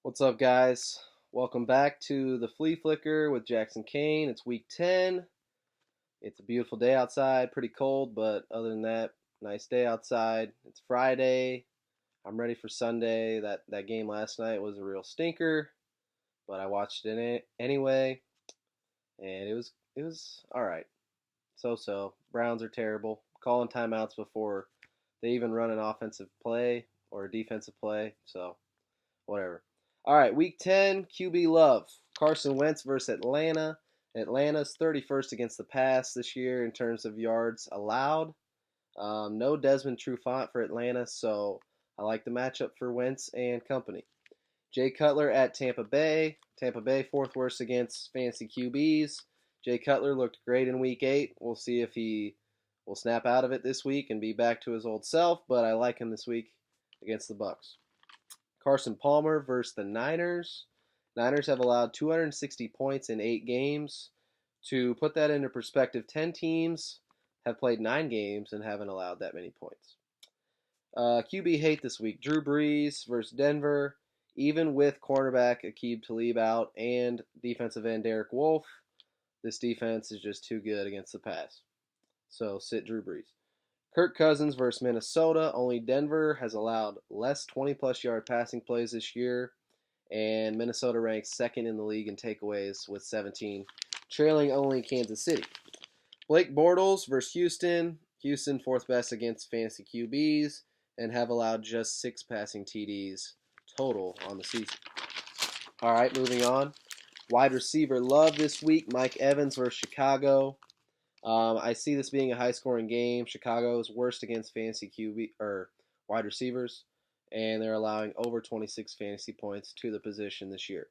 What's up, guys? Welcome back to the Flea Flicker with Jackson Kane. It's week 10. It's a beautiful day outside, pretty cold, but other than that, nice day outside. It's Friday. I'm ready for Sunday. That game last night was a real stinker, but I watched it anyway, and it was all right. So. Browns are terrible. Calling timeouts before they even run an offensive play or a defensive play, so whatever. All right, week 10, QB love. Carson Wentz versus Atlanta. Atlanta's 31st against the pass this year in terms of yards allowed. No Desmond Trufant for Atlanta, so I like the matchup for Wentz and company. Jay Cutler at Tampa Bay. Tampa Bay, fourth worst against fantasy QBs. Jay Cutler looked great in week 8. We'll see if he will snap out of it this week and be back to his old self, but I like him this week against the Bucs. Carson Palmer versus the Niners. Niners have allowed 260 points in 8 games. To put that into perspective, 10 teams have played 9 games and haven't allowed that many points. QB hate this week. Drew Brees versus Denver. Even with cornerback Aqib Talib out and defensive end Derek Wolfe, this defense is just too good against the pass. So sit Drew Brees. Kirk Cousins versus Minnesota. Only Denver has allowed less 20-plus yard passing plays this year, and Minnesota ranks second in the league in takeaways with 17, trailing only Kansas City. Blake Bortles versus Houston. Houston fourth best against fantasy QBs and have allowed just 6 passing TDs total on the season. All right, moving on. Wide receiver love this week. Mike Evans versus Chicago. I see this being a high-scoring game. Chicago is worst against fantasy QB or wide receivers, and they're allowing over 26 fantasy points to the position this year.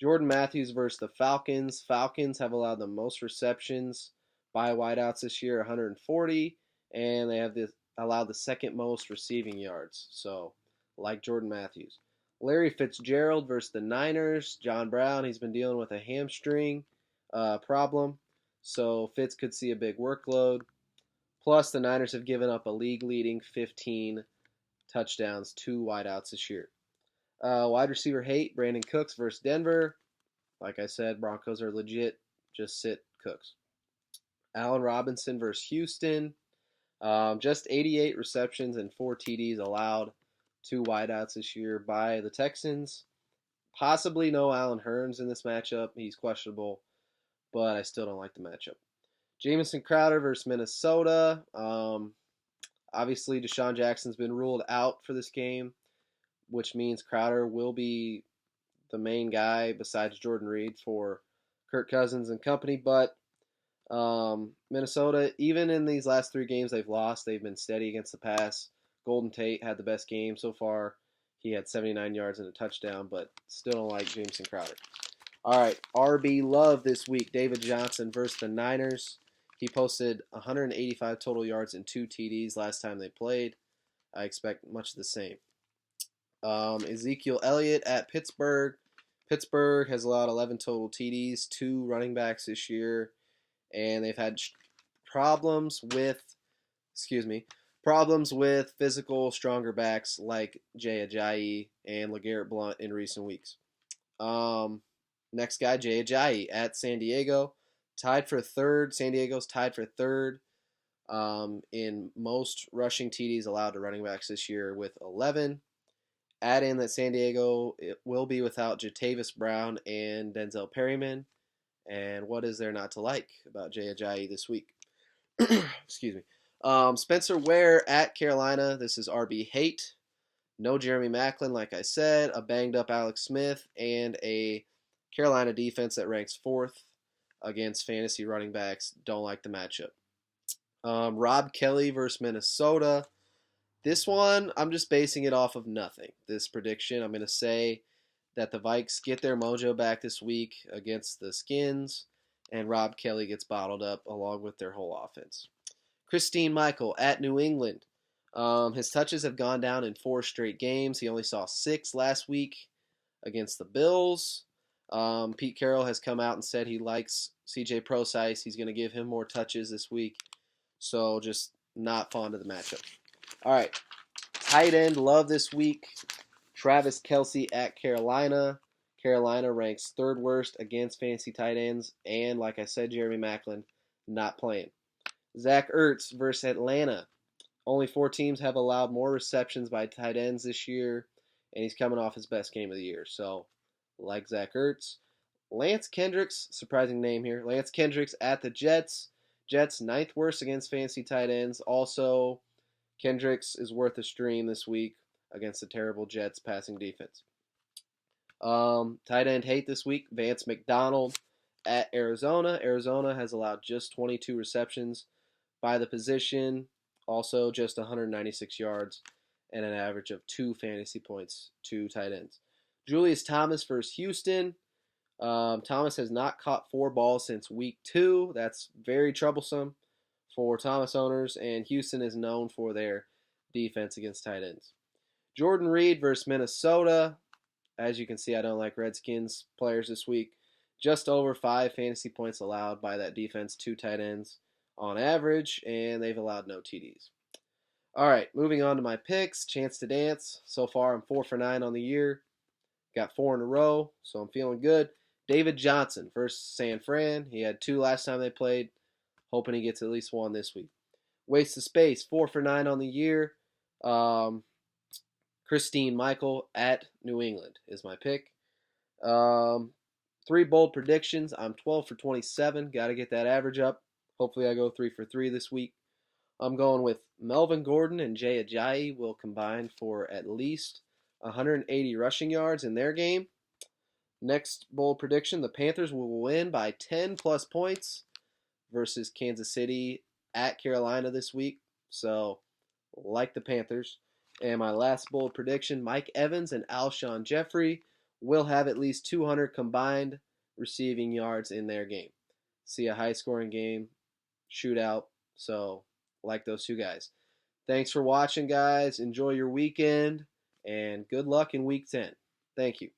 Jordan Matthews versus the Falcons. Falcons have allowed the most receptions by wideouts this year, 140, and they have allowed the second most receiving yards. So, like Jordan Matthews. Larry Fitzgerald versus the Niners. John Brown, he's been dealing with a hamstring problem. So Fitz could see a big workload. Plus, the Niners have given up a league-leading 15 touchdowns to wideouts this year. Wide receiver hate, Brandon Cooks versus Denver. Like I said, Broncos are legit. Just sit Cooks. Allen Robinson versus Houston. Just 88 receptions and 4 TDs allowed to wideouts this year by the Texans. Possibly no Allen Hurns in this matchup. He's questionable, but I still don't like the matchup. Jamison Crowder versus Minnesota. Obviously, Deshaun Jackson's been ruled out for this game, which means Crowder will be the main guy besides Jordan Reed for Kirk Cousins and company. But Minnesota, even in these last 3 games they've lost, they've been steady against the pass. Golden Tate had the best game so far. He had 79 yards and a touchdown, but still don't like Jamison Crowder. All right, RB love this week. David Johnson versus the Niners. He posted 185 total yards and 2 TDs last time they played. I expect much the same. Ezekiel Elliott at Pittsburgh. Pittsburgh has allowed 11 total TDs, 2 running backs this year, and they've had problems with physical, stronger backs like Jay Ajayi and LeGarrette Blount in recent weeks. Next guy, Jay Ajayi at San Diego. Tied for third. San Diego's tied for third in most rushing TDs allowed to running backs this year with 11. Add in that San Diego will be without Jatavis Brown and Denzel Perryman. And what is there not to like about Jay Ajayi this week? Excuse me. Spencer Ware at Carolina. This is RB hate. No Jeremy Maclin, like I said. A banged-up Alex Smith and a Carolina defense that ranks 4th against fantasy running backs. Don't like the matchup. Rob Kelly versus Minnesota. This one, I'm just basing it off of nothing. This prediction, I'm going to say that the Vikes get their mojo back this week against the Skins, and Rob Kelly gets bottled up along with their whole offense. Christine Michael at New England. His touches have gone down in 4 straight games. He only saw 6 last week against the Bills. Pete Carroll has come out and said he likes CJ Prosise. He's going to give him more touches this week. So just not fond of the matchup. All right. Tight end love this week. Travis Kelce at Carolina. Carolina ranks third worst against fantasy tight ends, and like I said, Jeremy Maclin not playing. Zach Ertz versus Atlanta. Only 4 teams have allowed more receptions by tight ends this year, and he's coming off his best game of the year. So, like Zach Ertz. Lance Kendricks, surprising name here. Lance Kendricks at the Jets. Jets ninth worst against fantasy tight ends. Also, Kendricks is worth a stream this week against the terrible Jets passing defense. Tight end hate this week. Vance McDonald at Arizona. Arizona has allowed just 22 receptions by the position. Also, just 196 yards and an average of 2 fantasy points to tight ends. Julius Thomas versus Houston. Thomas has not caught 4 balls since week 2. That's very troublesome for Thomas owners, and Houston is known for their defense against tight ends. Jordan Reed versus Minnesota. As you can see, I don't like Redskins players this week. Just over 5 fantasy points allowed by that defense, 2 tight ends on average, and they've allowed no TDs. All right, moving on to my picks. Chance to dance. So far, I'm 4 for 9 on the year. Got 4 in a row, so I'm feeling good. David Johnson versus San Fran. He had 2 last time they played. Hoping he gets at least 1 this week. Waste of space. 4 for 9 on the year. Christine Michael at New England is my pick. 3 bold predictions. I'm 12 for 27. Got to get that average up. Hopefully I go 3 for 3 this week. I'm going with Melvin Gordon and Jay Ajayi will combine for at least 180 rushing yards in their game. Next bold prediction, the Panthers will win by 10 plus points versus Kansas City at Carolina this week. So, like the Panthers. And my last bold prediction, Mike Evans and Alshon Jeffrey will have at least 200 combined receiving yards in their game. See a high-scoring game, shootout. So, like those 2 guys. Thanks for watching, guys. Enjoy your weekend, and good luck in Week 10. Thank you.